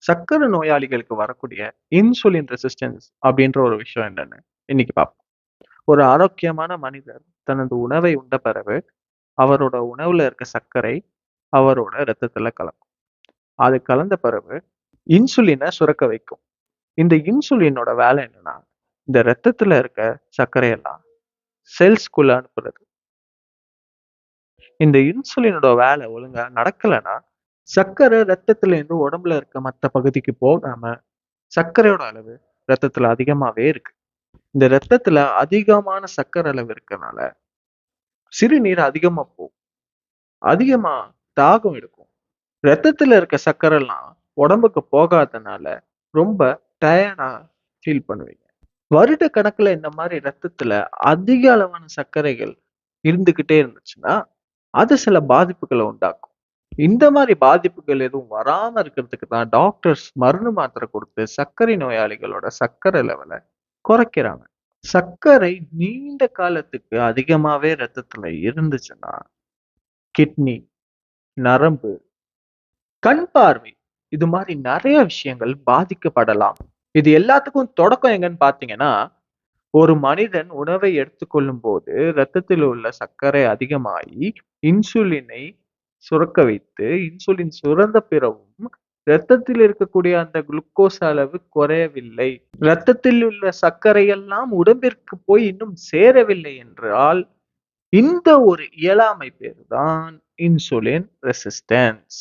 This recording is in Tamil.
சர்க்கரை நோயாளிகளுக்கு வரக்கூடிய இன்சுலின் ரெசிஸ்டன்ஸ் அப்படின்ற ஒரு விஷயம் என்னன்னு இன்னைக்கு பார்ப்போம். ஒரு ஆரோக்கியமான மனிதர் தனது உணவை உண்ட பிறகு அவரோட உணவுல இருக்க சர்க்கரை அவரோட ரத்தத்துல கலக்கும். அது கலந்த பிறகு இன்சுலினை சுரக்க வைக்கும். இந்த இன்சுலினோட வேலை என்னன்னா, இந்த ரத்தத்துல இருக்க சர்க்கரையெல்லாம் செல்ஸ்குள்ள அனுப்புறது. இந்த இன்சுலினோட வேலை ஒழுங்கா நடக்கலைன்னா சர்க்கரை ரத்தத்துல இருந்து உடம்புல இருக்க மற்ற பகுதிக்கு போகாம சர்க்கரையோட அளவு ரத்தத்துல அதிகமாவே இருக்கு. இந்த ரத்தத்துல அதிகமான சர்க்கரை அளவு இருக்கனால சிறுநீர் அதிகமா போகும். அதிகமா தாகம் எடுக்கும். ரத்தத்துல இருக்க சர்க்கரை எல்லாம் உடம்புக்கு போகாதனால ரொம்ப டயர்டா ஃபீல் பண்ணுவீங்க. வருட கணக்குல இந்த மாதிரி ரத்தத்துல அதிக அளவான சர்க்கரைகள் இருந்துகிட்டே இருந்துச்சுன்னா அது சில பாதிப்புகளை உண்டாக்கும். இந்த மாதிரி பாதிப்புகள் எதுவும் வராம இருக்கிறதுக்கு தான் டாக்டர்ஸ் மருந்து மாத்திரை கொடுத்து சர்க்கரை நோயாளிகளோட சர்க்கரை லெவலை குறைக்கிறாங்க. சர்க்கரை நீண்ட காலத்துக்கு அதிகமாவே ரத்தத்துல இருந்துச்சுன்னா கிட்னி, நரம்பு, கண் பார்வை இது மாதிரி நிறைய விஷயங்கள் பாதிக்கப்படலாம். இது எல்லாத்துக்கும் தொடக்கம் எங்கன்னு பாத்தீங்கன்னா, ஒரு மனிதன் உணவை எடுத்துக்கொள்ளும் போது ரத்தத்தில் உள்ள சர்க்கரை அதிகமாகி இன்சுலினை சுரக்க வைத்து இன்சுலின் சுரந்த பிறகும் ரத்தத்தில் இருக்கக்கூடிய அந்த குளுக்கோஸ் அளவு குறையவில்லை. ரத்தத்தில் உள்ள சர்க்கரை எல்லாம் உடம்பிற்கு போய் இன்னும் சேரவில்லை என்றால் இந்த ஒரு இயலாமை பேர் தான் இன்சுலின் ரெசிஸ்டன்ஸ்.